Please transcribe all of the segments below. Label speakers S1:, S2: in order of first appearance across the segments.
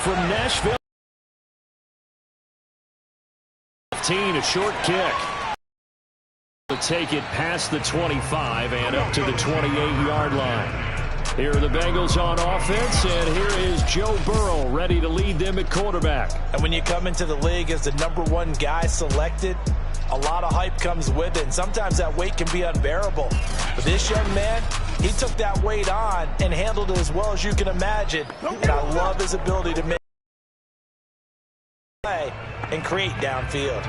S1: from Nashville. A short kick. To take it past the 25 and up to the 28-yard line. Here are the Bengals on offense, and here is Joe Burrow ready to lead them at quarterback.
S2: And when you come into the league as the #1 guy selected, a lot of hype comes with it, and sometimes that weight can be unbearable. But this young man, he took that weight on and handled it as well as you can imagine. And I love his ability to make play and create downfield.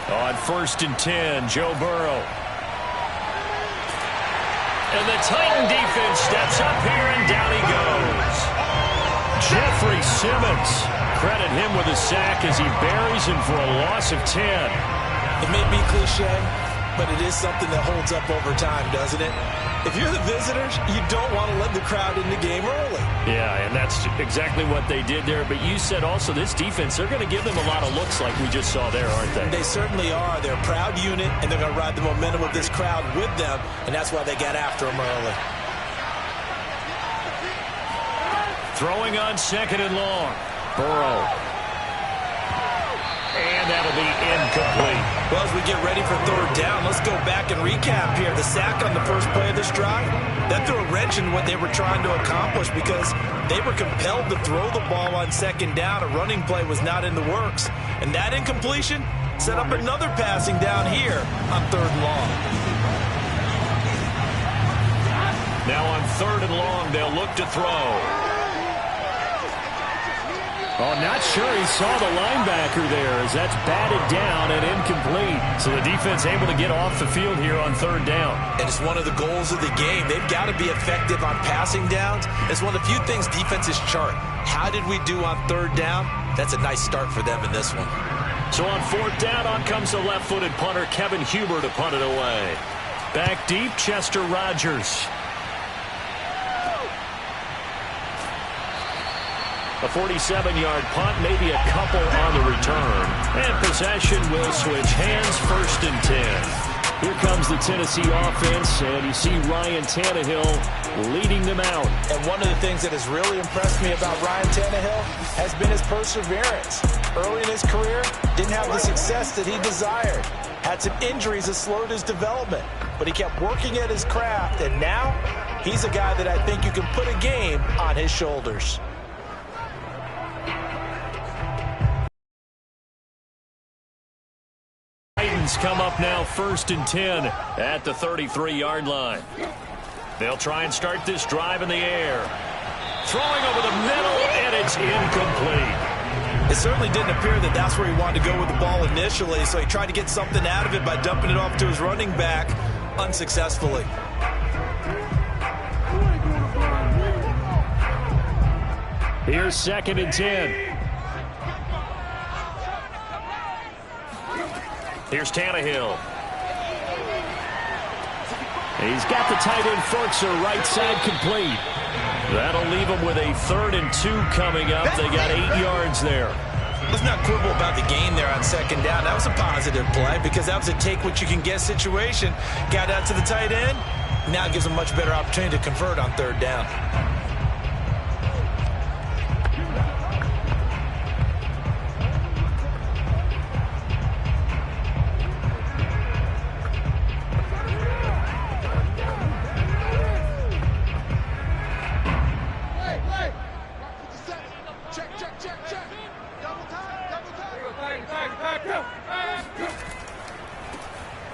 S1: On 1st and 10, Joe Burrow. And the Titan defense steps up here, and down he goes. Jeffrey Simmons. Credit him with a sack as he buries him for a loss of 10.
S2: It may be cliche, but it is something that holds up over time, doesn't it? If you're the visitors, you don't want to let the crowd in the game early.
S1: Yeah, and that's exactly what they did there. But you said also this defense, they're going to give them a lot of looks like we just saw there, aren't they?
S2: They certainly are. They're a proud unit, and they're going to ride the momentum of this crowd with them, and that's why they got after them early.
S1: Throwing on 2nd and long. Burrow. And that'll be incomplete.
S2: Well, as we get ready for 3rd down, let's go back and recap here. The sack on the first play of this drive, that threw a wrench in what they were trying to accomplish because they were compelled to throw the ball on 2nd down. A running play was not in the works. And that incompletion set up another passing down here on 3rd and long.
S1: Now on 3rd and long, they'll look to throw. Oh, not sure he saw the linebacker there as that's batted down and incomplete. So the defense able to get off the field here on 3rd down.
S2: And it's one of the goals of the game. They've got to be effective on passing downs. It's one of the few things defenses chart. How did we do on 3rd down? That's a nice start for them in this one.
S1: So on 4th down, on comes the left-footed punter, Kevin Huber, to punt it away. Back deep, Chester Rogers. A 47-yard punt, maybe a couple on the return. And possession will switch hands, 1st and 10. Here comes the Tennessee offense, and you see Ryan Tannehill leading them out.
S2: And one of the things that has really impressed me about Ryan Tannehill has been his perseverance. Early in his career, didn't have the success that he desired. Had some injuries that slowed his development, but he kept working at his craft, and now he's a guy that I think you can put a game on his shoulders.
S1: Come up now 1st and 10 at the 33-yard line. They'll try and start this drive in the air. Throwing over the middle, and it's incomplete.
S2: It certainly didn't appear that that's where he wanted to go with the ball initially, so he tried to get something out of it by dumping it off to his running back unsuccessfully.
S1: Here's 2nd and 10. Here's Tannehill. He's got the tight end Ferkser right side complete. That'll leave him with a 3rd and 2 coming up. They got 8 yards there.
S2: Let's not quibble about the gain there on 2nd down. That was a positive play because that was a take-what-you-can-get situation. Got out to the tight end. Now it gives him a much better opportunity to convert on 3rd down.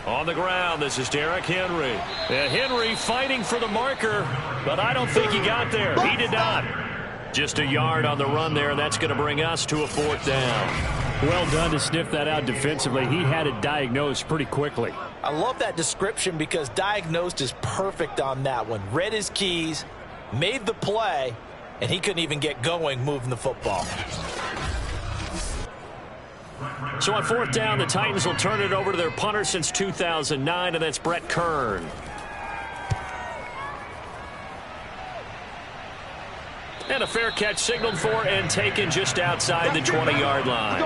S1: On the ground, this is Derrick Henry. And Henry fighting for the marker, but I don't think he got there. He did not. Just a yard on the run there, and that's going to bring us to a 4th down. Well done to sniff that out defensively. He had it diagnosed pretty quickly.
S2: I love that description because diagnosed is perfect on that one. Read his keys, made the play, and he couldn't even get going moving the football.
S1: So on 4th down, the Titans will turn it over to their punter since 2009, and that's Brett Kern. And a fair catch signaled for and taken just outside the 20-yard line.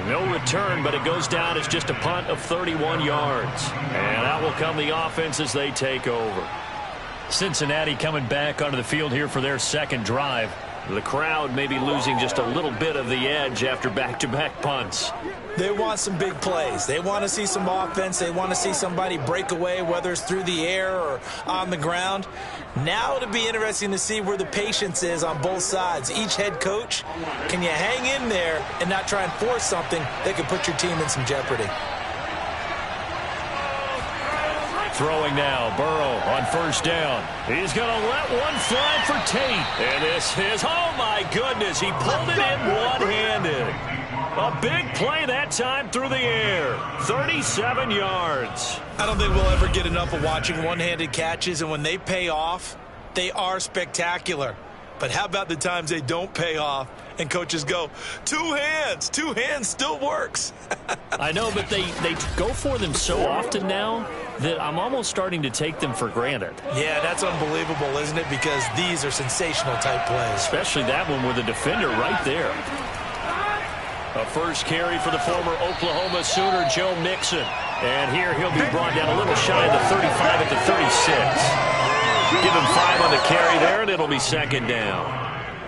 S1: No return, but it goes down as just a punt of 31 yards. And out will come the offense as they take over. Cincinnati coming back onto the field here for their second drive. The crowd may be losing just a little bit of the edge after back-to-back punts.
S2: They want some big plays. They want to see some offense. They want to see somebody break away, whether it's through the air or on the ground. Now it'll be interesting to see where the patience is on both sides. Each head coach, can you hang in there and not try and force something that could put your team in some jeopardy?
S1: Throwing now, Burrow on first down. He's going to let one fly for Tate. And this is, oh my goodness, he pulled it in one-handed. A big play that time through the air. 37 yards.
S2: I don't think we'll ever get enough of watching one-handed catches, and when they pay off, they are spectacular. But how about the times they don't pay off and coaches go, two hands still works.
S1: I know, but they go for them so often now that I'm almost starting to take them for granted.
S2: Yeah, that's unbelievable, isn't it? Because these are sensational type plays.
S1: Especially that one with a defender right there. A first carry for the former Oklahoma Sooner, Joe Mixon. And here he'll be brought down a little shy of the 35 at the 36. Give him 5 on the carry there, and it'll be second down.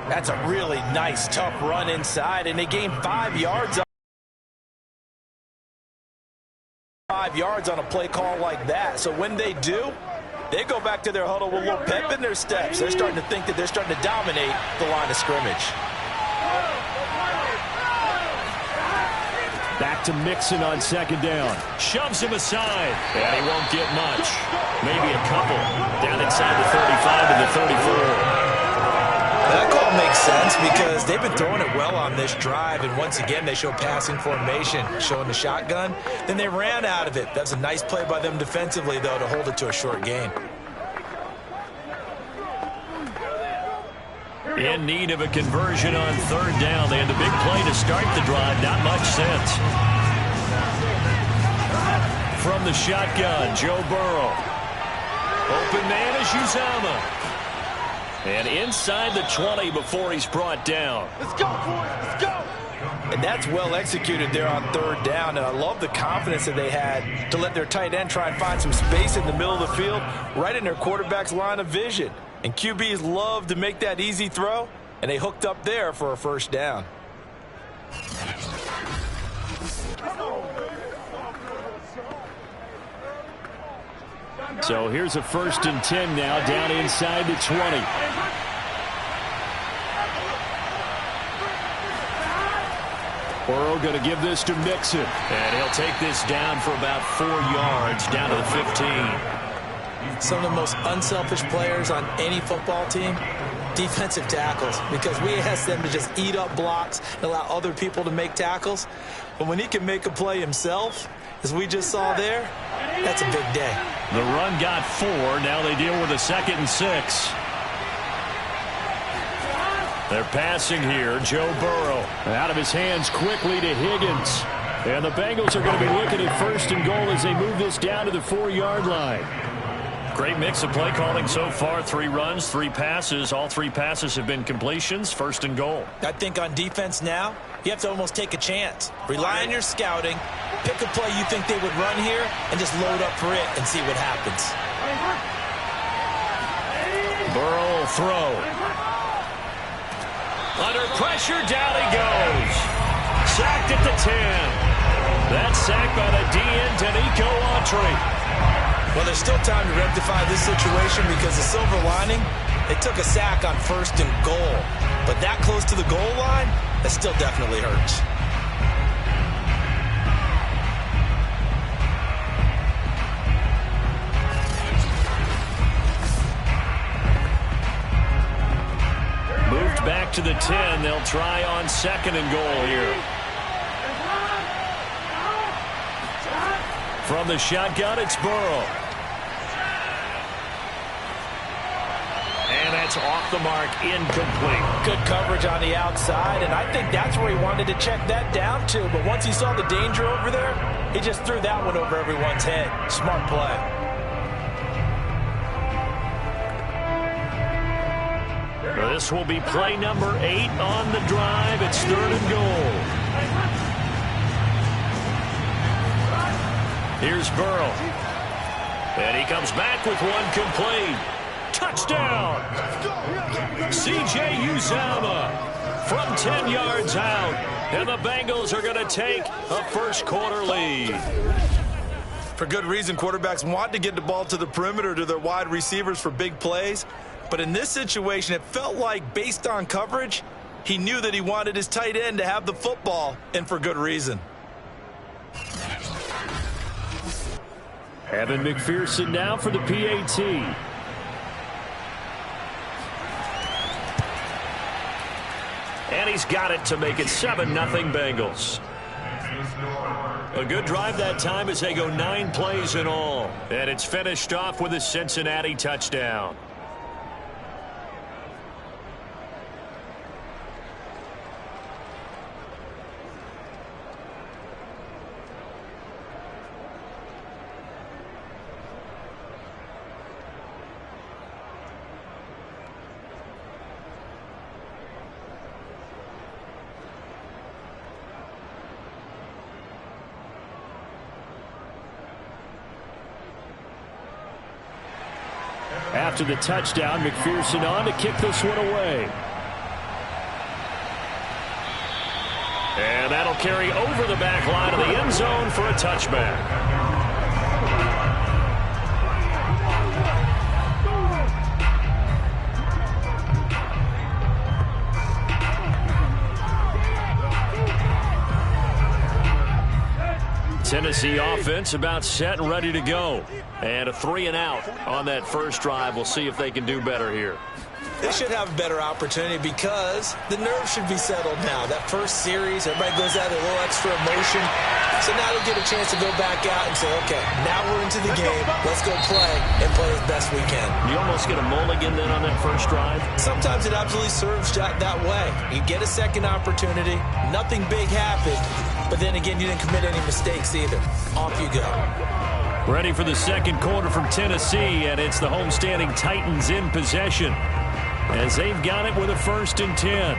S2: That's a really nice, tough run inside, and they gained 5 yards. 5 yards on a play call like that. So when they do, they go back to their huddle with a little pep in their steps. They're starting to think that they're starting to dominate the line of scrimmage.
S1: Back to Mixon on second down. Shoves him aside. And he won't get much. Maybe a couple. Down inside the 35 and the 34.
S2: That call makes sense because they've been throwing it well on this drive. And once again, they show passing formation, showing the shotgun. Then they ran out of it. That's a nice play by them defensively, though, to hold it to a short gain.
S1: In need of a conversion on third down. They had the big play to start the drive. Not much sense. From the shotgun, Joe Burrow. Open man is Uzama. And inside the 20 before he's brought down.
S2: Let's go, boys. Let's go. And that's well executed there on third down. And I love the confidence that they had to let their tight end try and find some space in the middle of the field, right in their quarterback's line of vision. And QBs love to make that easy throw, and they hooked up there for a first down.
S1: So here's a 1st and 10 now, down inside the 20. Burrow going to give this to Mixon. And he'll take this down for about 4 yards, down to the 15.
S2: Some of the most unselfish players on any football team, defensive tackles, because we ask them to just eat up blocks and allow other people to make tackles. But when he can make a play himself, as we just saw there, that's a big day.
S1: The run got 4. Now they deal with a 2nd and 6. They're passing here. Joe Burrow out of his hands quickly to Higgins. And the Bengals are going to be looking at 1st and goal as they move this down to the 4-yard line. Great mix of play calling so far. 3 runs, 3 passes. All 3 passes have been completions. 1st and goal.
S2: I think on defense now, you have to almost take a chance. Rely on your scouting. Pick a play you think they would run here and just load up for it and see what happens.
S1: Burrow will throw. Under pressure, down he goes. Sacked at the 10. That's sacked by the DN, Danico Autry.
S2: Well, there's still time to rectify this situation because the silver lining, they took a sack on 1st and goal. But that close to the goal line, that still definitely hurts.
S1: Moved back to the 10. They'll try on 2nd and goal here. From the shotgun, it's Burrow. And that's off the mark, incomplete.
S2: Good coverage on the outside, and I think that's where he wanted to check that down to. But once he saw the danger over there, he just threw that one over everyone's head. Smart play.
S1: This will be play number 8 on the drive. It's 3rd and goal. Here's Burrow. And he comes back with one complete. Touchdown! C.J. Uzomah from 10 yards out. And the Bengals are going to take a first-quarter lead.
S2: For good reason, quarterbacks want to get the ball to the perimeter to their wide receivers for big plays. But in this situation, it felt like, based on coverage, he knew that he wanted his tight end to have the football, and for good reason.
S1: Evan McPherson now for the PAT. And he's got it to make it 7-0 Bengals. A good drive that time as they go 9 plays in all. And it's finished off with a Cincinnati touchdown. After the touchdown, McPherson on to kick this one away. And that'll carry over the back line of the end zone for a touchback. Tennessee offense about set and ready to go. And a 3-and-out on that first drive. We'll see if they can do better here.
S2: They should have a better opportunity because the nerves should be settled now. That first series, everybody goes out with a little extra emotion. So now they'll get a chance to go back out and say, okay, now we're into the game. Let's go play and play as best we can.
S1: You almost get a mulligan then on that first drive?
S2: Sometimes it absolutely serves that way. You get a second opportunity. Nothing big happened. But then again, you didn't commit any mistakes either. Off you go.
S1: Ready for the second quarter from Tennessee, and it's the homestanding Titans in possession as they've got it with a 1st and 10.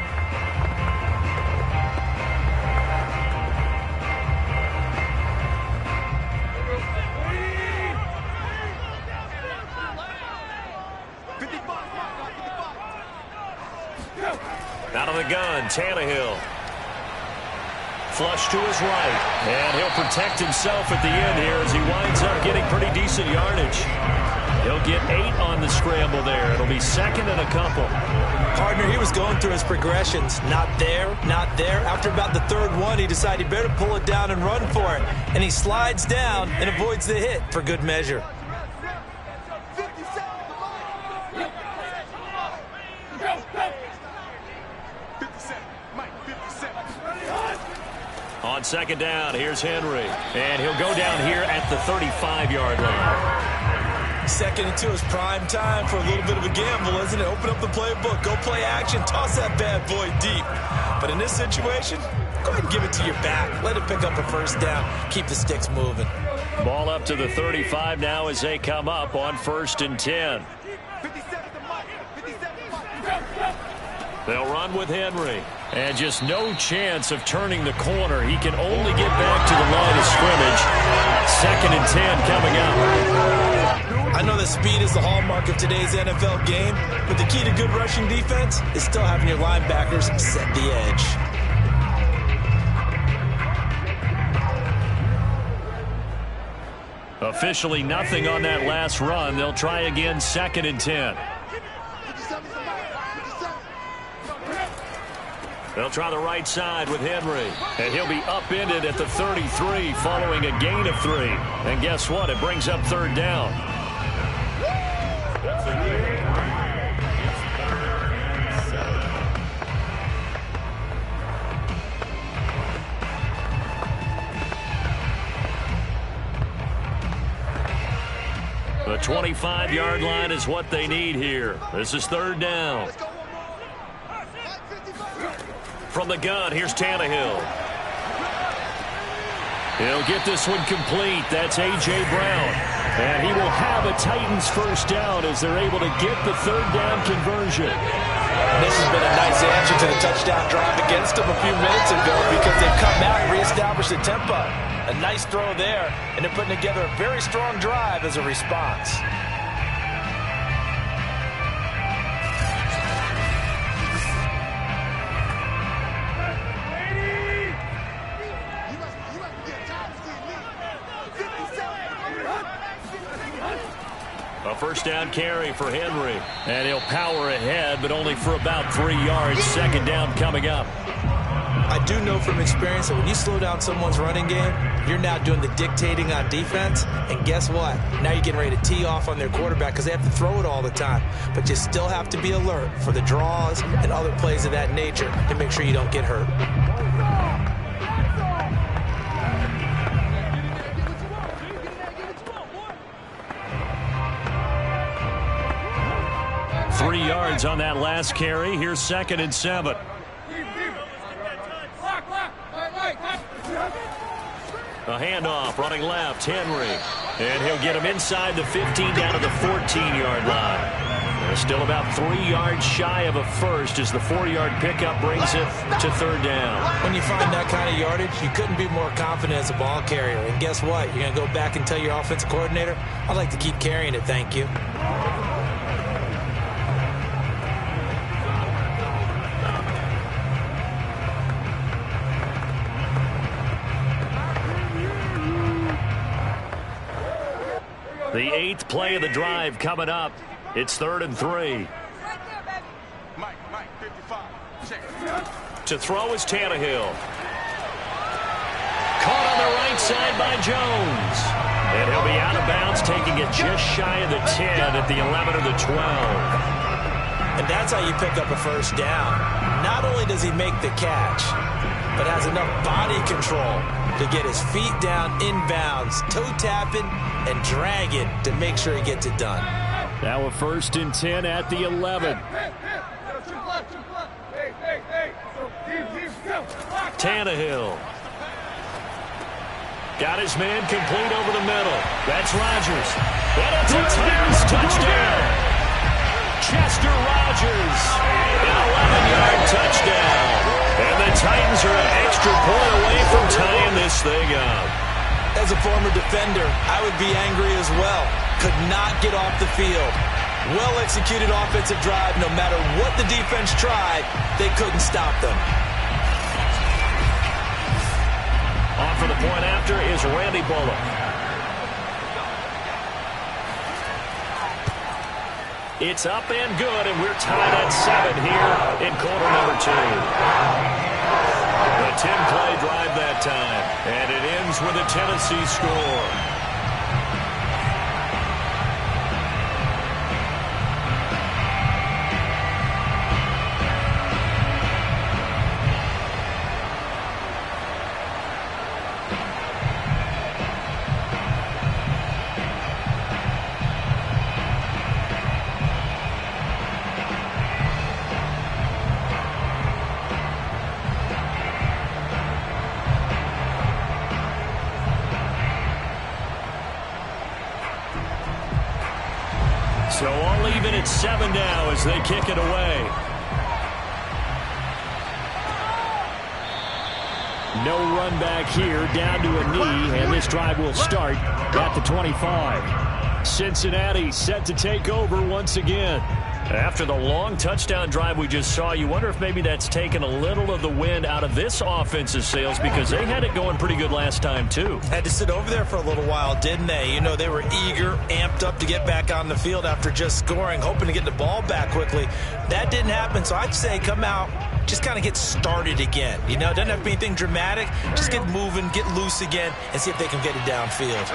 S1: Out of the gun, Tannehill. Flush to his right, and he'll protect himself at the end here as he winds up getting pretty decent yardage. He'll get 8 on the scramble there. It'll be 2nd and a couple.
S2: Partner, he was going through his progressions. Not there, not there. After about the 3rd one, he decided he better pull it down and run for it. And he slides down and avoids the hit for good measure.
S1: On 2nd down, here's Henry. And he'll go down here at the 35-yard line.
S2: 2nd and 2 is prime time for a little bit of a gamble, isn't it? Open up the playbook, go play action, toss that bad boy deep. But in this situation, go ahead and give it to your back. Let it pick up a 1st down. Keep the sticks moving.
S1: Ball up to the 35 now as they come up on 1st and 10. They'll run with Henry. And just no chance of turning the corner. He can only get back to the line of scrimmage. 2nd and 10 coming up.
S2: I know that speed is the hallmark of today's NFL game, but the key to good rushing defense is still having your linebackers set the edge.
S1: Officially nothing on that last run. They'll try again, 2nd and 10. They'll try the right side with Henry. And he'll be upended at the 33 following a gain of 3. And guess what? It brings up 3rd down. The 25-yard line is what they need here. This is 3rd down. From the gun, here's Tannehill. He'll get this one complete. That's A.J. Brown. And he will have a Titans first down as they're able to get the third down conversion.
S2: This has been a nice answer to the touchdown drive against them a few minutes ago because they've come out and reestablished the tempo. A nice throw there, and they're putting together a very strong drive as a response.
S1: A first down carry for Henry. And he'll power ahead, but only for about 3 yards. Second down coming up.
S2: I do know from experience that when you slow down someone's running game, you're now doing the dictating on defense. And guess what? Now you're getting ready to tee off on their quarterback because they have to throw it all the time. But you still have to be alert for the draws and other plays of that nature to make sure you don't get hurt.
S1: 3 yards on that last carry. Here's 2nd and 7. A handoff, running left, Henry. And he'll get him inside the 15 down to the 14-yard line. They're still about 3 yards shy of a first as the 4-yard pickup brings it to third down.
S2: When you find that kind of yardage, you couldn't be more confident as a ball carrier. And guess what? You're going to go back and tell your offensive coordinator, I'd like to keep carrying it, thank you.
S1: The 8th play of the drive coming up. It's 3rd and 3.
S3: Mike, 55. Check.
S1: To throw is Tannehill. Caught on the right side by Jones. And he'll be out of bounds, taking it just shy of the 10 at the 11 or the 12.
S2: And that's how you pick up a first down. Not only does he make the catch, but has enough body control to get his feet down inbounds, toe tapping and dragging to make sure he gets it done.
S1: Now a 1st and 10 at the 11. Tannehill. Got his man complete over the middle. That's Rodgers. And it's a Titans touchdown. Chester Rogers. An 11-yard touchdown. And the Titans are an extra point away from tying this thing up.
S2: As a former defender, I would be angry as well. Could not get off the field. Well-executed offensive drive. No matter what the defense tried, they couldn't stop them.
S1: On for the point after is Randy Bullock. It's up and good, and we're tied at 7 here in quarter number 2. A 10-play drive that time, and it ends with a Tennessee score. So all even at 7 now as they kick it away. No run back here, down to a knee, and this drive will start at the 25. Cincinnati set to take over once again. After the long touchdown drive we just saw, you wonder if maybe that's taken a little of the wind out of this offense's sails because they had it going pretty good last time too.
S2: Had to sit over there for a little while, didn't they? You know, they were eager, amped up to get back on the field after just scoring, hoping to get the ball back quickly. That didn't happen, so I'd say come out, just kind of get started again. You know, it doesn't have to be anything dramatic. Just get moving, get loose again, and see if they can get it downfield.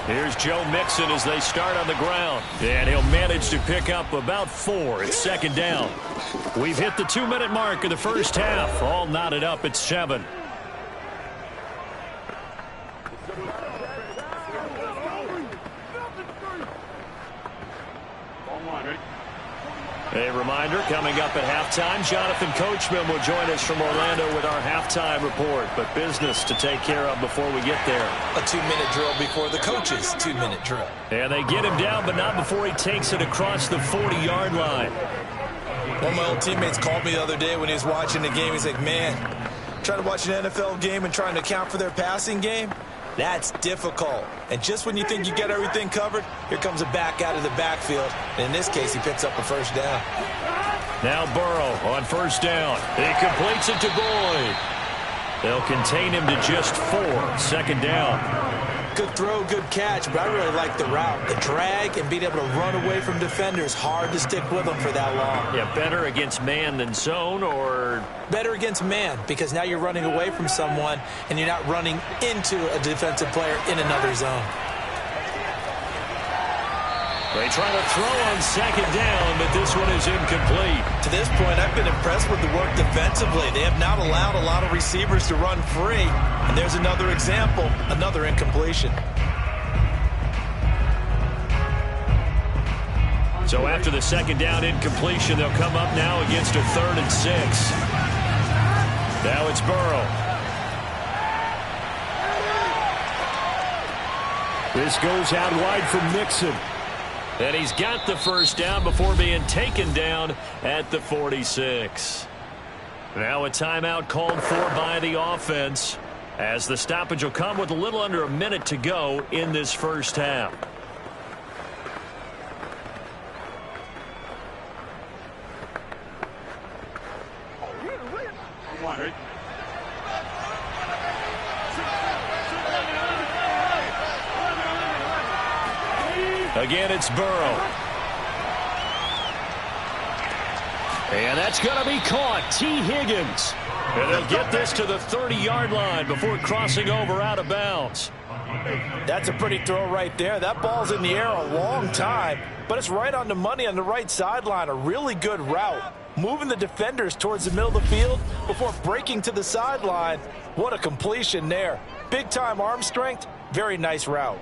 S1: Here's Joe Mixon as they start on the ground. And he'll manage to pick up about 4 at 2nd down. We've hit the 2-minute mark of the first half. All knotted up at 7. A reminder, coming up at halftime, Jonathan Coachman will join us from Orlando with our halftime report. But business to take care of before we get there.
S2: A 2-minute drill before the coach's 2-minute drill.
S1: And they get him down, but not before he takes it across the 40-yard line.
S2: One of my old teammates called me the other day when he was watching the game. He's like, man, trying to watch an NFL game and trying to account for their passing game? That's difficult. And just when you think you get everything covered, here comes a back out of the backfield. And in this case, he picks up a first down.
S1: Now Burrow on first down. He completes it to Boyd. They'll contain him to just 4. Second down.
S2: Good throw, good catch, but I really like the route. The drag and being able to run away from defenders. Hard to stick with them for that long.
S1: Yeah, better against man than zone, or?
S2: Better against man, because now you're running away from someone and you're not running into a defensive player in another zone.
S1: They try to throw on second down, but this one is incomplete.
S2: To this point, I've been impressed with the work defensively. They have not allowed a lot of receivers to run free. And there's another example, another incompletion.
S1: So after the second down incompletion, they'll come up now against a 3rd and 6. Now it's Burrow. This goes out wide for Mixon. And he's got the first down before being taken down at the 46. Now a timeout called for by the offense, as the stoppage will come with a little under a minute to go in this first half. Again, it's Burrow. And that's going to be caught. T. Higgins. And they'll get this to the 30-yard line before crossing over out of bounds.
S2: That's a pretty throw right there. That ball's in the air a long time, but it's right on the money on the right sideline. A really good route. Moving the defenders towards the middle of the field before breaking to the sideline. What a completion there. Big-time arm strength. Very nice route.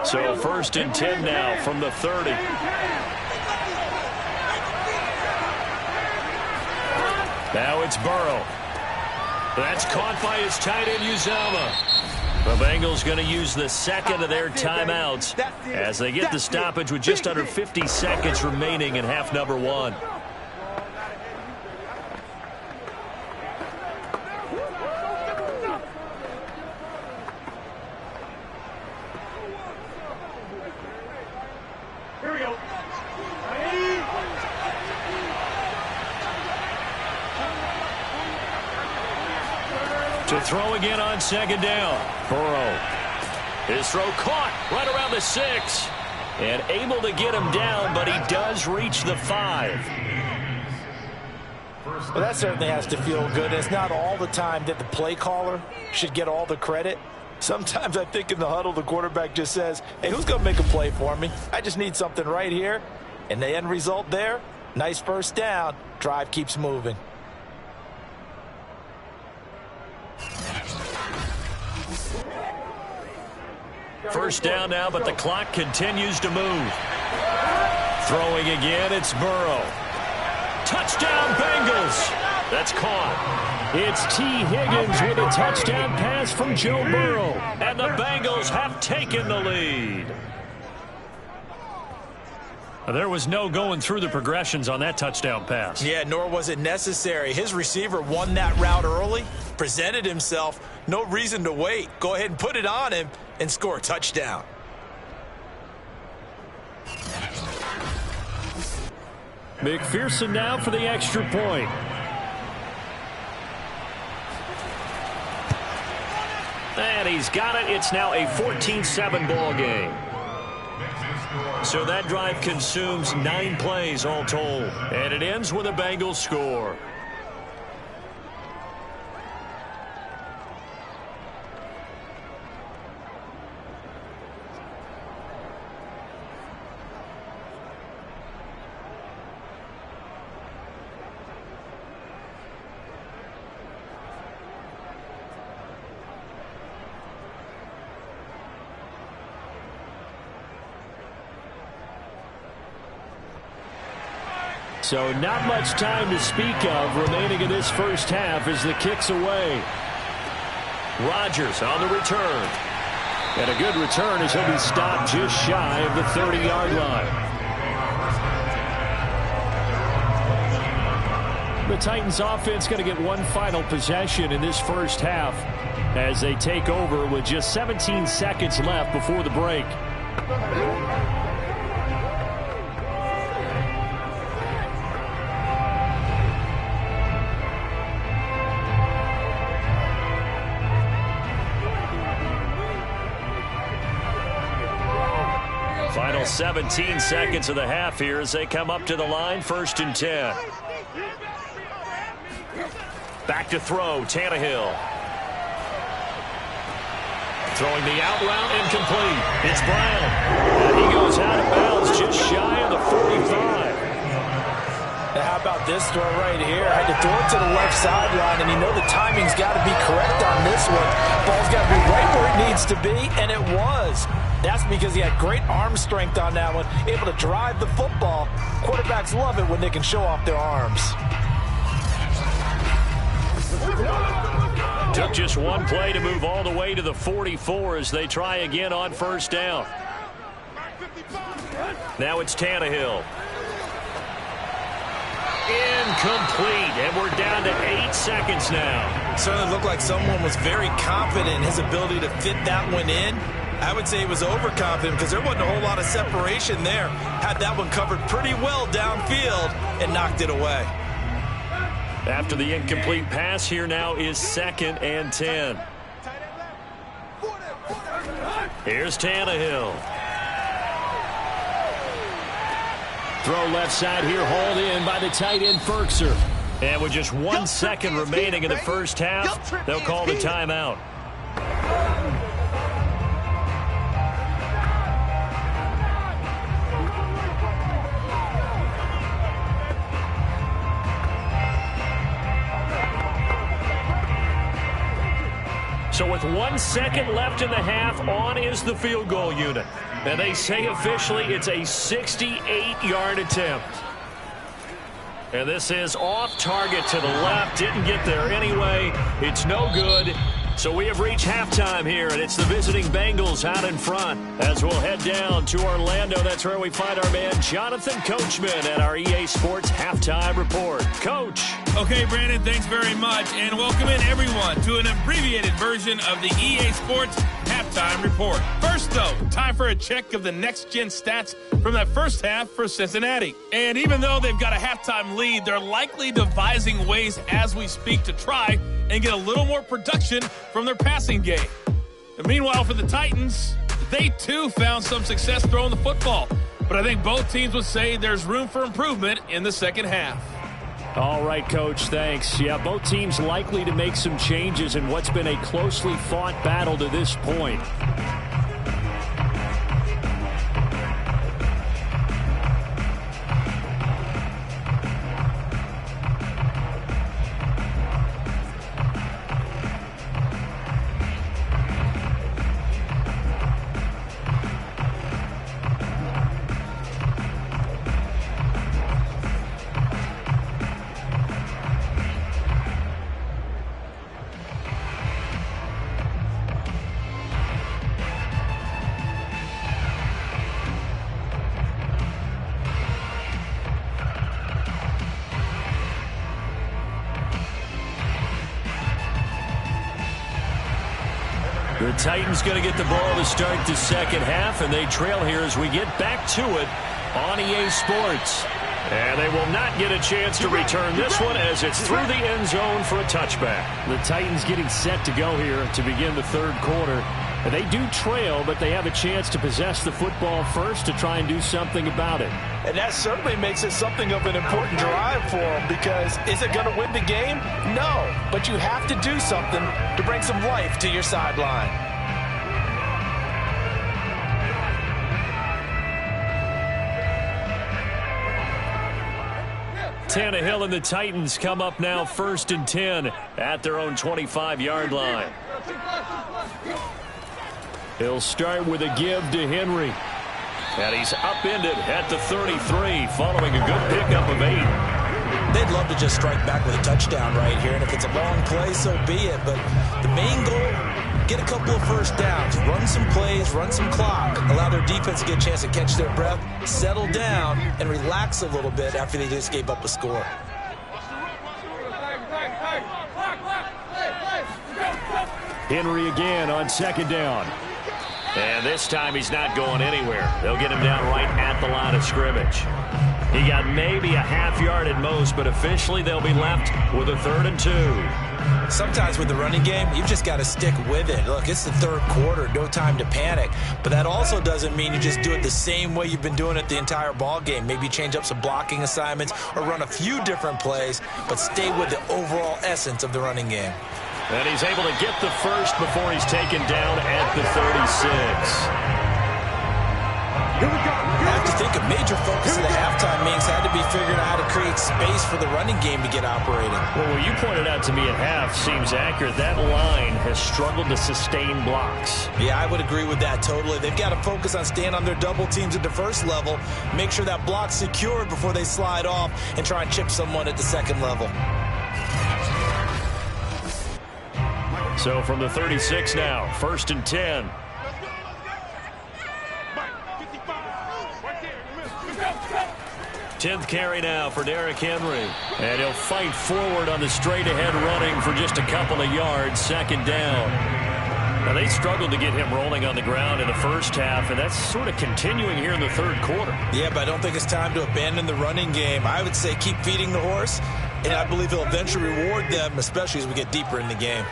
S1: So 1st and 10 now from the 30. Now it's Burrow. That's caught by his tight end, Uzomah. The Bengals going to use the second of their timeouts as they get the stoppage with just under 50 seconds remaining in half number 1. To throw again on second down. Burrow. His throw caught right around the 6. And able to get him down, but he does reach the 5.
S2: Well, that certainly has to feel good. It's not all the time that the play caller should get all the credit. Sometimes I think in the huddle, the quarterback just says, hey, who's going to make a play for me? I just need something right here. And the end result there, nice first down. Drive keeps moving.
S1: First down now, but the clock continues to move. Throwing again, it's Burrow. Touchdown, Bengals. That's caught. It's T. Higgins with a touchdown pass from Joe Burrow. And the Bengals have taken the lead. There was no going through the progressions on that touchdown pass.
S2: Yeah, nor was it necessary. His receiver won that route early, presented himself. No reason to wait. Go ahead and put it on him and score a touchdown.
S1: McPherson now for the extra point. And he's got it. It's now a 14-7 ball game. So that drive consumes 9 plays all told. And it ends with a Bengals score. So not much time to speak of remaining in this first half as the kick's away. Rodgers on the return. And a good return as he'll be stopped just shy of the 30-yard line. The Titans offense going to get one final possession in this first half as they take over with just 17 seconds left before the break. Final 17 seconds of the half here as they come up to the line, 1st and 10. Back to throw, Tannehill. Throwing the out route, incomplete. It's Brown. And he goes out of bounds just shy of the 45.
S2: Now how about this throw right here? Had to throw it to the left sideline, and you know the timing's got to be correct on this one. Ball's got to be right where it needs to be, and it was. That's because he had great arm strength on that one, able to drive the football. Quarterbacks love it when they can show off their arms.
S1: Took just one play to move all the way to the 44 as they try again on 1st down. Now it's Tannehill. Incomplete, and we're down to 8 seconds now.
S2: It certainly looked like someone was very confident in his ability to fit that one in. I would say he was overconfident because there wasn't a whole lot of separation there. Had that one covered pretty well downfield and knocked it away.
S1: After the incomplete pass, here now is 2nd and 10. Here's Tannehill. Throw left side here, hauled in by the tight end Ferkser. And with just 1 second remaining in the first half, they'll call the timeout. So with 1 second left in the half, on is the field goal unit. And they say officially it's a 68-yard attempt. And this is off target to the left. Didn't get there anyway. It's no good. So we have reached halftime here, and it's the visiting Bengals out in front. As we'll head down to Orlando, that's where we find our man Jonathan Coachman at our EA Sports Halftime Report. Coach.
S4: Okay, Brandon, thanks very much. And welcome in, everyone, to an abbreviated version of the EA Sports Halftime Report. First, though, time for a check of the next-gen stats from that first half for Cincinnati. And even though they've got a halftime lead, they're likely devising ways as we speak to try and get a little more production from their passing game. And meanwhile, for the Titans, they too found some success throwing the football. But I think both teams would say there's room for improvement in the second half.
S1: All right, Coach, thanks. Yeah, both teams likely to make some changes in what's been a closely fought battle to this point. The Titans going to get the ball to start the second half, and they trail here as we get back to it on EA Sports. And they will not get a chance to return this one as it's through the end zone for a touchback. The Titans getting set to go here to begin the third quarter. And they do trail, but they have a chance to possess the football first to try and do something about it.
S2: And that certainly makes it something of an important drive for them, because is it going to win the game? No, but you have to do something to bring some life to your sideline.
S1: Tannehill and the Titans come up now 1st and 10 at their own 25-yard line. He'll start with a give to Henry. And he's upended at the 33 following a good pickup of 8.
S2: They'd love to just strike back with a touchdown right here, and if it's a long play, so be it. But the main goal, get a couple of first downs, run some plays, run some clock, allow their defense to get a chance to catch their breath, settle down, and relax a little bit after they just gave up a score.
S1: Henry again on 2nd down. And this time he's not going anywhere. They'll get him down right at the line of scrimmage. He got maybe a half yard at most, but officially they'll be left with a 3rd and 2.
S2: Sometimes with the running game, you've just got to stick with it. Look, it's the 3rd quarter, no time to panic. But that also doesn't mean you just do it the same way you've been doing it the entire ball game. Maybe change up some blocking assignments or run a few different plays, but stay with the overall essence of the running game.
S1: And he's able to get the first before he's taken down at the 36.
S3: Here we go.
S2: I have to think a major focus of the halftime meetings had to be figuring out how to create space for the running game to get operating.
S1: Well, what you pointed out to me at half seems accurate. That line has struggled to sustain blocks.
S2: Yeah, I would agree with that totally. They've got to focus on staying on their double teams at the first level, make sure that block's secured before they slide off, and try and chip someone at the second level.
S1: So from the 36 now, 1st and 10. 10th carry now for Derrick Henry. And he'll fight forward on the straight-ahead running for just a couple of yards, 2nd down. Now, they struggled to get him rolling on the ground in the first half, and that's sort of continuing here in the 3rd quarter.
S2: Yeah, but I don't think it's time to abandon the running game. I would say keep feeding the horse, and I believe he'll eventually reward them, especially as we get deeper in the game.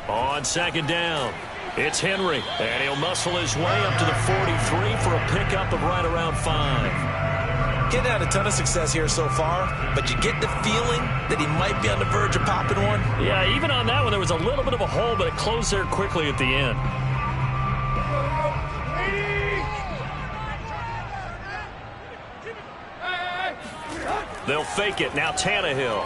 S1: On 2nd down, it's Henry, and he'll muscle his way up to the 43 for a pickup of right around 5.
S2: Getting had a ton of success here so far, but you get the feeling that he might be on the verge of popping one.
S1: Yeah, even on that one, there was a little bit of a hole, but it closed there quickly at the end. They'll fake it. Now Tannehill.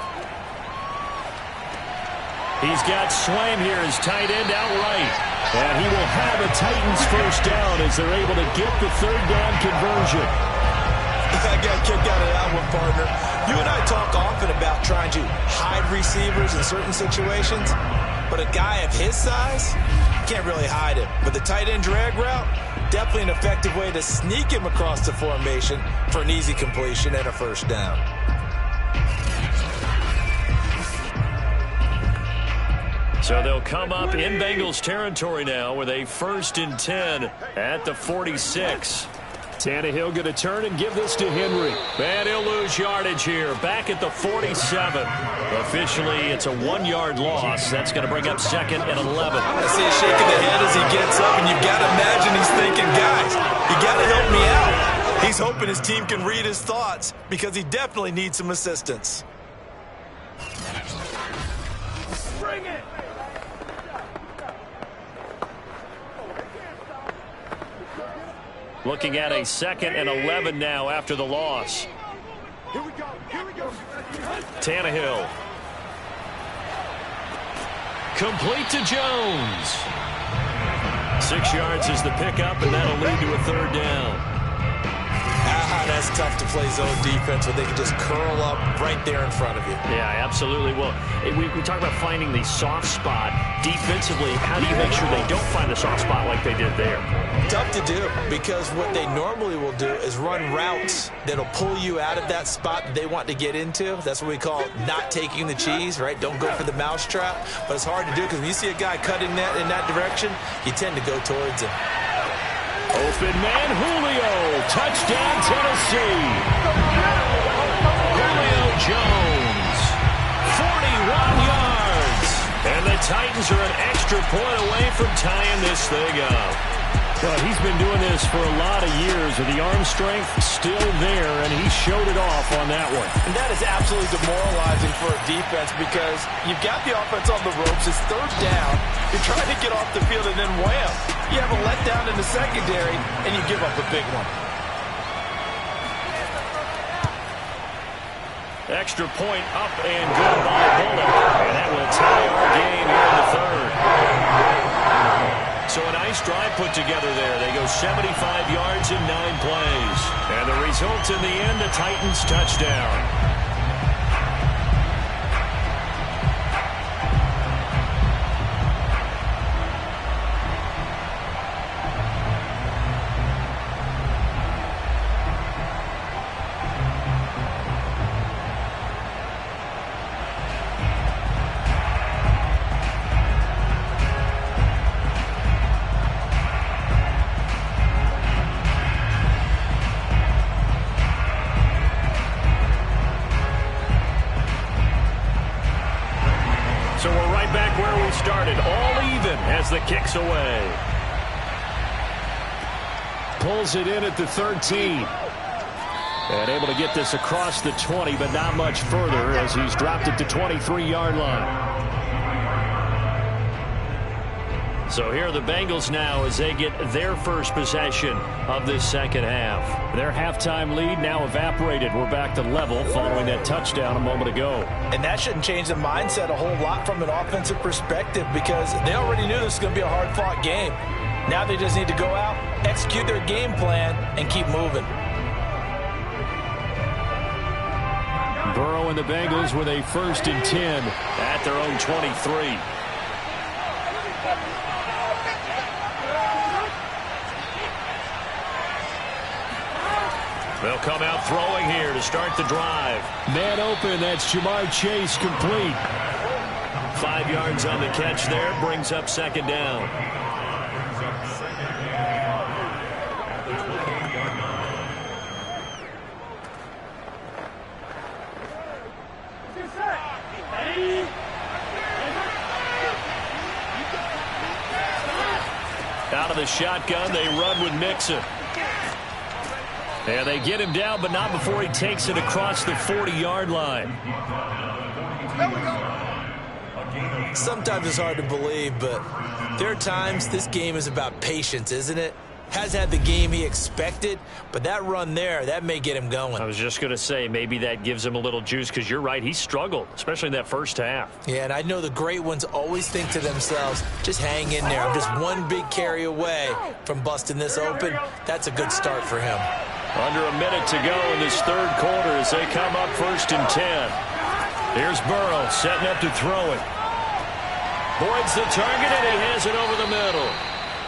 S1: He's got Slam here as tight end outright. And he will have a Titans first down as they're able to get the 3rd down conversion.
S2: I got kicked out of that one, partner. You and I talk often about trying to hide receivers in certain situations, but a guy of his size can't really hide him. But the tight end drag route, definitely an effective way to sneak him across the formation for an easy completion and a first down.
S1: So they'll come up in Bengals territory now with a 1st and 10 at the 46. Tannehill going to turn and give this to Henry. And he'll lose yardage here. Back at the 47. Officially, it's a 1-yard loss. That's going to bring up 2nd and 11.
S2: I see him shaking the head as he gets up, and you've got to imagine he's thinking, guys, you got to help me out. He's hoping his team can read his thoughts because he definitely needs some assistance.
S3: Bring it.
S1: Looking at a 2nd and 11 now after the loss.
S3: Here we go. Here we go.
S1: Tannehill. Complete to Jones. 6 yards is the pickup, and that'll lead to a 3rd down.
S2: That's tough to play zone defense where they can just curl up right there in front of you.
S1: Yeah, absolutely. Well, we talk about finding the soft spot. Defensively, how do you make sure they don't find the soft spot like they did there?
S2: Tough to do because what they normally will do is run routes that'll pull you out of that spot that they want to get into. That's what we call not taking the cheese, right? Don't go for the mousetrap. But it's hard to do because when you see a guy cutting that in that direction, you tend to go towards him.
S1: Open man, Julio. Touchdown, Tennessee. Julio Jones. 41 yards. And the Titans are an extra point away from tying this thing up. Well, he's been doing this for a lot of years with the arm strength still there, and he showed it off on that one.
S2: And that is absolutely demoralizing for a defense because you've got the offense on the ropes. It's 3rd down. You're trying to get off the field, and then wham, you have a letdown in the secondary, and you give up a big one.
S1: Extra point up and good by Bullock. And that will tie our game here in the 3rd. So a nice drive put together there. They go 75 yards in 9 plays. And the result in the end, a Titans touchdown. So we're right back where we started, all even as the kick's away. Pulls it in at the 13. And able to get this across the 20, but not much further as he's dropped it to 23-yard line. So here are the Bengals now as they get their first possession of this second half. Their halftime lead now evaporated. We're back to level following that touchdown a moment ago.
S2: And that shouldn't change the mindset a whole lot from an offensive perspective because they already knew this was going to be a hard-fought game. Now they just need to go out, execute their game plan, and keep moving.
S1: Burrow and the Bengals with a 1st and 10 at their own 23. They'll come out throwing here to start the drive. Man open, that's Jamar Chase complete. 5 yards on the catch there, brings up second down. Out of the shotgun, they run with Mixon. And they get him down, but not before he takes it across the 40-yard line.
S2: Sometimes it's hard to believe, but there are times this game is about patience, isn't it? Hasn't had the game he expected, but that run there, that may get him going.
S1: I was just going to say, maybe that gives him a little juice, because you're right, he struggled, especially in that first half.
S2: Yeah, and I know the great ones always think to themselves, just hang in there. I'm just one big carry away from busting this open. That's a good start for him.
S1: Under a minute to go in this third quarter as they come up 1st and 10. Here's Burrow setting up to throw it. Boyd's the target, and he has it over the middle.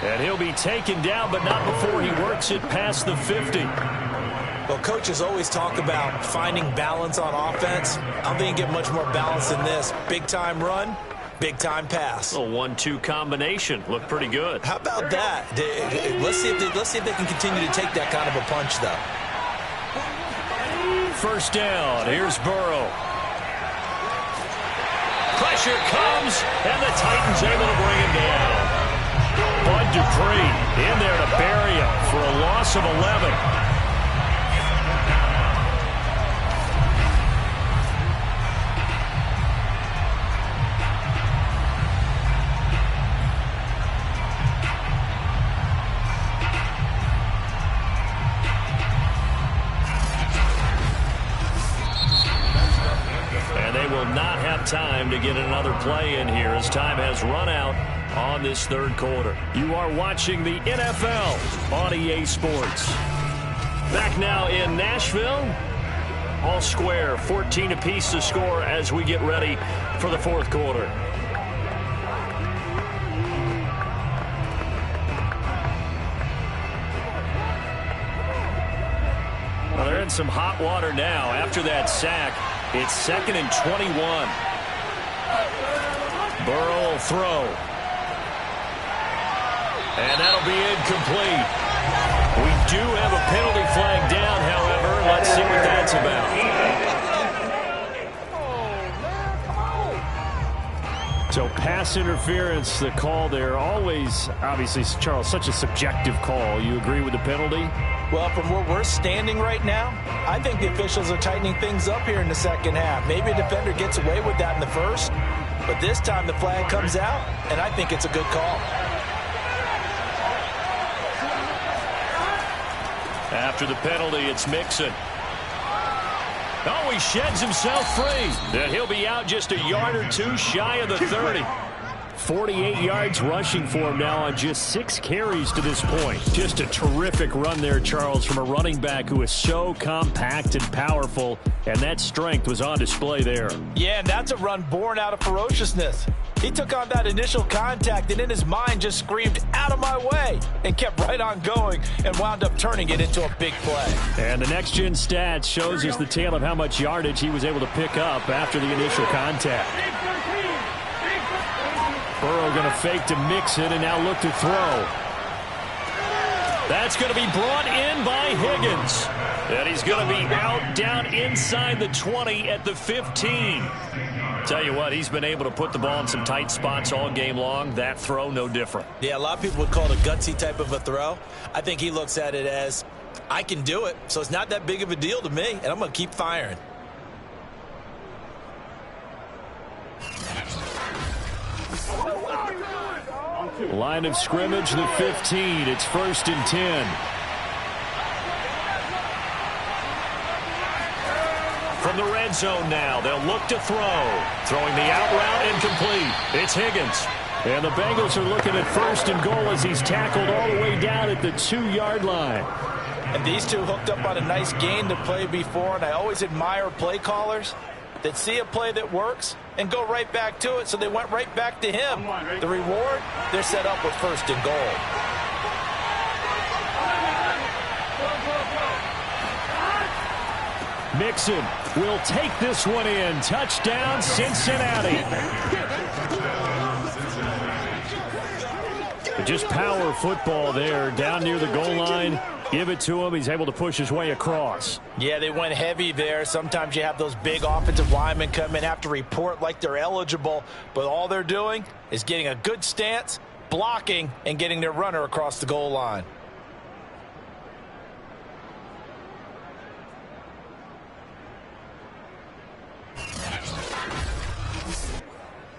S1: And he'll be taken down, but not before he works it past the 50.
S2: Well, coaches always talk about finding balance on offense. I don't think you get much more balance than this. Big-time run, big-time pass.
S1: A 1-2 combination. Looked pretty good.
S2: How about that? Let's see if they can continue to take that kind of a punch, though.
S1: First down. Here's Burrow. Pressure comes, and the Titans able to bring him down. Bud Dupree in there to bury him for a loss of 11. And they will not have time to get another play in here as time has run out on this third quarter. You are watching the NFL on EA Sports. Back now in Nashville. All square, 14 apiece to score as we get ready for the fourth quarter. Well, they're in some hot water now after that sack. It's 2nd and 21. Burrow will throw. And that'll be incomplete. We do have a penalty flag down, however. Let's see what that's about. So pass interference, the call there. Always, obviously, Charles, such a subjective call. You agree with the penalty?
S2: Well, from where we're standing right now, I think the officials are tightening things up here in the second half. Maybe a defender gets away with that in the first, but this time the flag comes out, and I think it's a good call.
S1: After the penalty, it's Mixon. Oh, he sheds himself free. And he'll be out just a yard or two shy of the 30. 48 yards rushing for him now on just 6 carries to this point. Just a terrific run there, Charles, from a running back who is so compact and powerful, and that strength was on display there.
S2: Yeah, and that's a run born out of ferociousness. He took on that initial contact and in his mind just screamed, "Out of my way," and kept right on going and wound up turning it into a big play.
S1: And the next-gen stats shows us the tale of how much yardage he was able to pick up after the initial contact. Burrow going to fake to Mixon and now look to throw. That's going to be brought in by Higgins. And he's going to be out down inside the 20 at the 15. Tell you what, he's been able to put the ball in some tight spots all game long. That throw, no different.
S2: Yeah, a lot of people would call it a gutsy type of a throw. I think he looks at it as, I can do it, so it's not that big of a deal to me, and I'm going to keep firing.
S1: Line of scrimmage, the 15. It's 1st and 10. From the red zone now, they'll look to throw. Throwing the out route incomplete. It's Higgins. And the Bengals are looking at 1st and goal as he's tackled all the way down at the 2-yard line.
S2: And these two hooked up on a nice gain to play before, and I always admire play callers that see a play that works and go right back to it, so they went right back to him. The reward, they're set up with 1st and goal.
S1: Mixon will take this one in. Touchdown, Cincinnati. Just power football there down near the goal line. Give it to him. He's able to push his way across.
S2: Yeah, they went heavy there. Sometimes you have those big offensive linemen come in, have to report like they're eligible, but all they're doing is getting a good stance, blocking, and getting their runner across the goal line.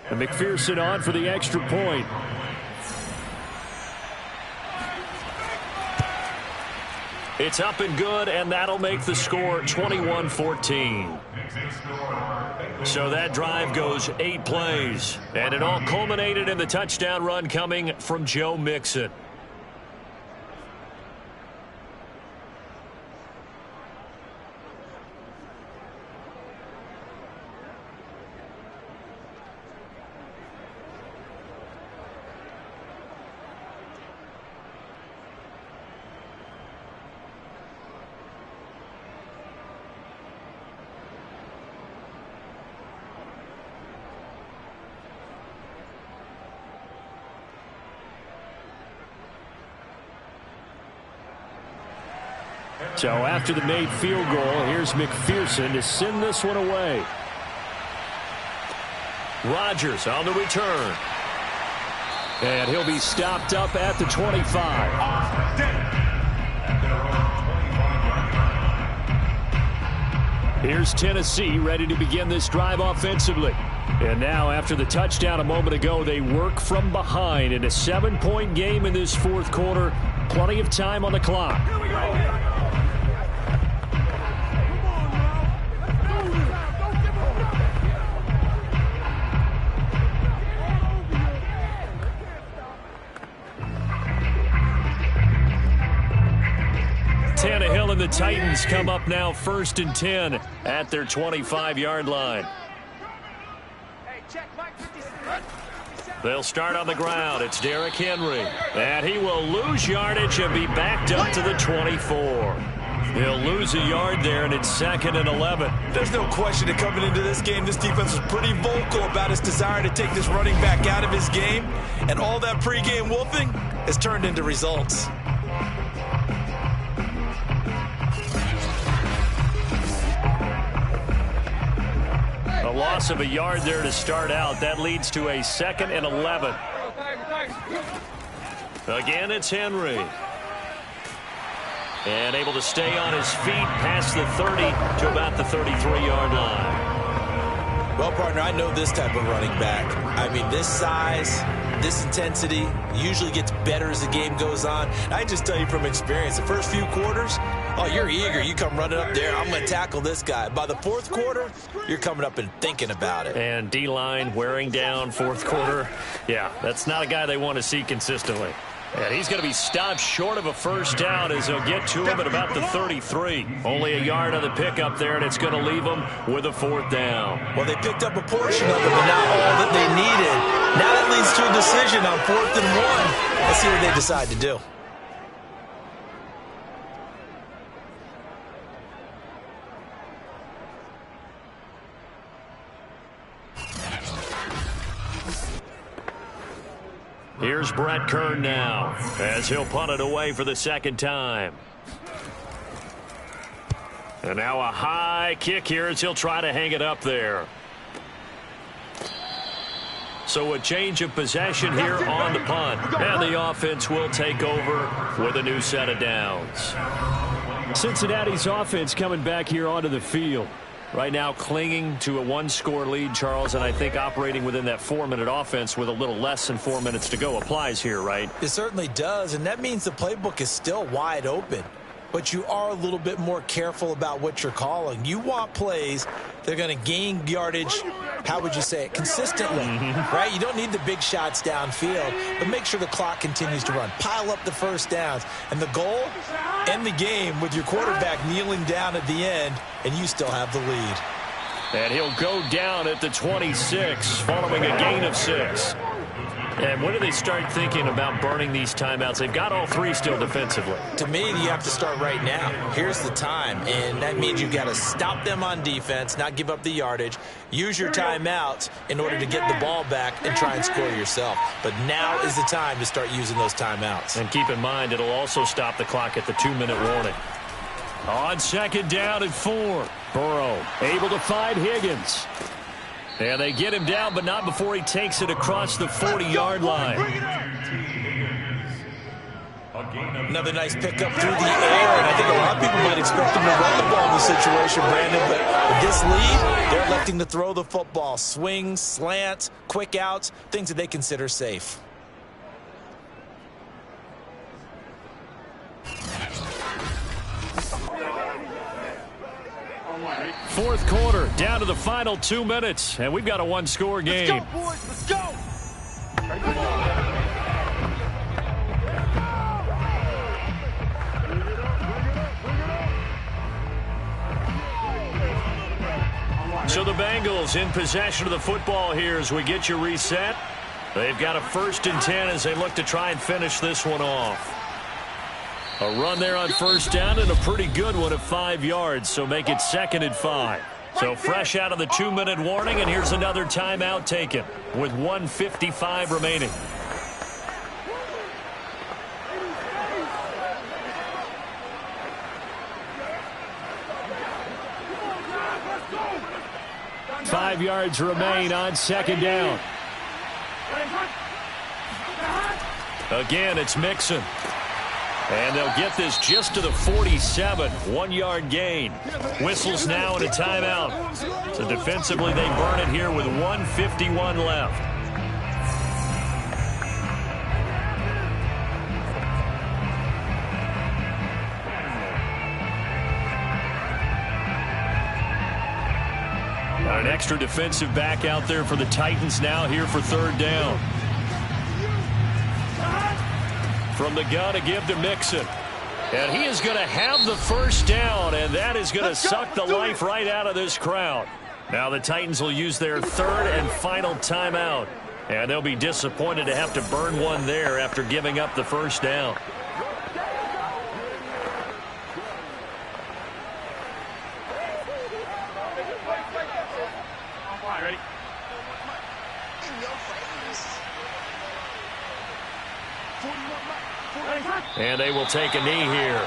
S1: And McPherson on for the extra point. It's up and good, and that'll make the score 21-14. So that drive goes 8 plays, and it all culminated in the touchdown run coming from Joe Mixon. So after the made field goal, here's McPherson to send this one away. Rodgers on the return. And he'll be stopped up at the 25. Here's Tennessee ready to begin this drive offensively. And now after the touchdown a moment ago, they work from behind in a 7-point game in this 4th quarter. Plenty of time on the clock.
S3: Here we go.
S1: Tannehill and the Titans come up now 1st and 10 at their 25-yard line. They'll start on the ground. It's Derrick Henry. And he will lose yardage and be backed up to the 24. He'll lose a yard there, and it's 2nd and 11.
S2: There's no question that coming into this game, this defense was pretty vocal about its desire to take this running back out of his game. And all that pregame wolfing has turned into results.
S1: A loss of a yard there to start out. That leads to a 2nd and 11. Again, it's Henry. And able to stay on his feet past the 30 to about the 33-yard line.
S2: Well, partner, I know this type of running back. I mean, this size, this intensity usually gets better as the game goes on. I just tell you from experience, the first few quarters, oh, you're eager. You come running up there, I'm going to tackle this guy. By the fourth quarter, you're coming up and thinking about it.
S1: And D-line wearing down fourth quarter. Yeah, that's not a guy they want to see consistently. And he's going to be stopped short of a first down as they'll get to him at about the 33. Only a yard on the pickup there, and it's going to leave them with a fourth down.
S2: Well, they picked up a portion of it, but not all that they needed. Now that leads to a decision on 4th and 1. Let's see what they decide to do.
S1: Here's Brett Kern now as he'll punt it away for the second time. And now a high kick here as he'll try to hang it up there. So a change of possession here on the punt. And the offense will take over with a new set of downs. Cincinnati's offense coming back here onto the field. Right now clinging to a one-score lead, Charles, and I think operating within that 4-minute offense with a little less than 4 minutes to go applies here, right?
S2: It certainly does, and that means the playbook is still wide open. But you are a little bit more careful about what you're calling. You want plays that are going to gain yardage, how would you say it, consistently, right? You don't need the big shots downfield, but make sure the clock continues to run. Pile up the first downs. And the goal, end the game with your quarterback kneeling down at the end, and you still have the lead.
S1: And he'll go down at the 26 following a gain of 6. And when do they start thinking about burning these timeouts? They've got all 3 still defensively.
S2: To me, you have to start right now. Here's the time, and that means you've got to stop them on defense, not give up the yardage, use your timeouts in order to get the ball back and try and score yourself. But now is the time to start using those timeouts.
S1: And keep in mind, it'll also stop the clock at the 2-minute warning. On second down and 4, Burrow able to find Higgins. And they get him down, but not before he takes it across the 40-yard line.
S2: Another nice pickup through the air, and I think a lot of people might expect him to run the ball in this situation, Brandon, but with this lead, they're electing to throw the football. Swings, slants, quick outs, things that they consider safe.
S1: Fourth quarter, down to the final 2 minutes, and we've got a one-score game.
S3: Let's go, boys. Let's go.
S1: So the Bengals in possession of the football here as we get you reset. They've got a 1st and 10 as they look to try and finish this one off. A run there on first down and a pretty good one of 5 yards, so make it 2nd and 5. So fresh out of the 2-minute warning, and here's another timeout taken with 1:55 remaining. Five yards remain on second down. Again, it's Mixon. And they'll get this just to the 47, 1-yard gain. Whistles now and a timeout. So defensively, they burn it here with 1:51 left. An extra defensive back out there for the Titans now here for 3rd down. From the gun to give to Mixon. And he is going to have the first down, and that is going to suck the life right out of this crowd. Now the Titans will use their 3rd and final timeout. And they'll be disappointed to have to burn one there after giving up the first down. And they will take a knee here.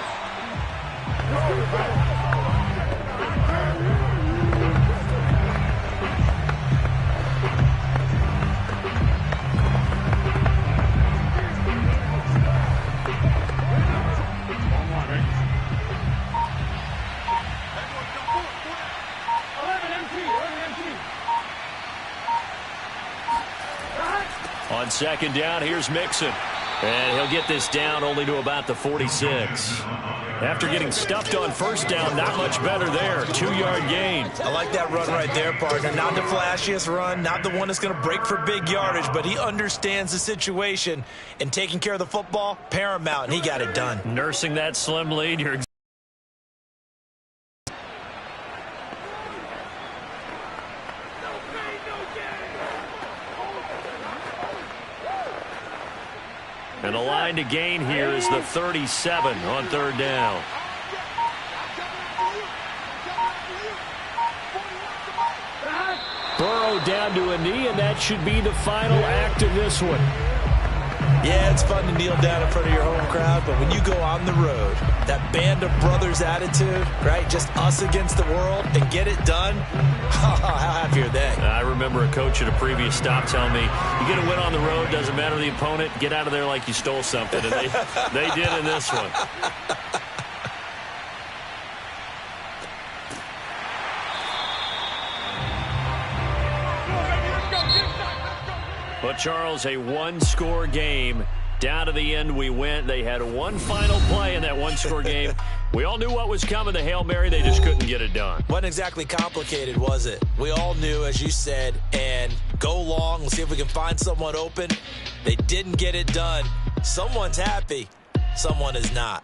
S1: On On second down, here's Mixon. And he'll get this down only to about the 46. After getting stuffed on first down, not much better there. 2-yard gain.
S2: I like that run right there, partner. Not the flashiest run, not the one that's going to break for big yardage, but he understands the situation, and taking care of the football, paramount, and he got it done.
S1: Nursing that slim lead. You're And the line to gain here is the 37 on third down. Burrow down to a knee, and that should be the final act of this one.
S2: Yeah, it's fun to kneel down in front of your home crowd, but when you go on the road, that band of brothers attitude, right, just us against the world, and get it done, how happy are they?
S1: I remember a coach at a previous stop telling me, you get a win on the road, doesn't matter the opponent, get out of there like you stole something, and they did in this one. But, Charles, a one-score game. Down to the end we went. They had one final play in that one-score game. We all knew what was coming, the Hail Mary. They just couldn't get it done.
S2: Wasn't exactly complicated, was it? We all knew, as you said, and go long. Let's see if we can find someone open. They didn't get it done. Someone's happy. Someone is not.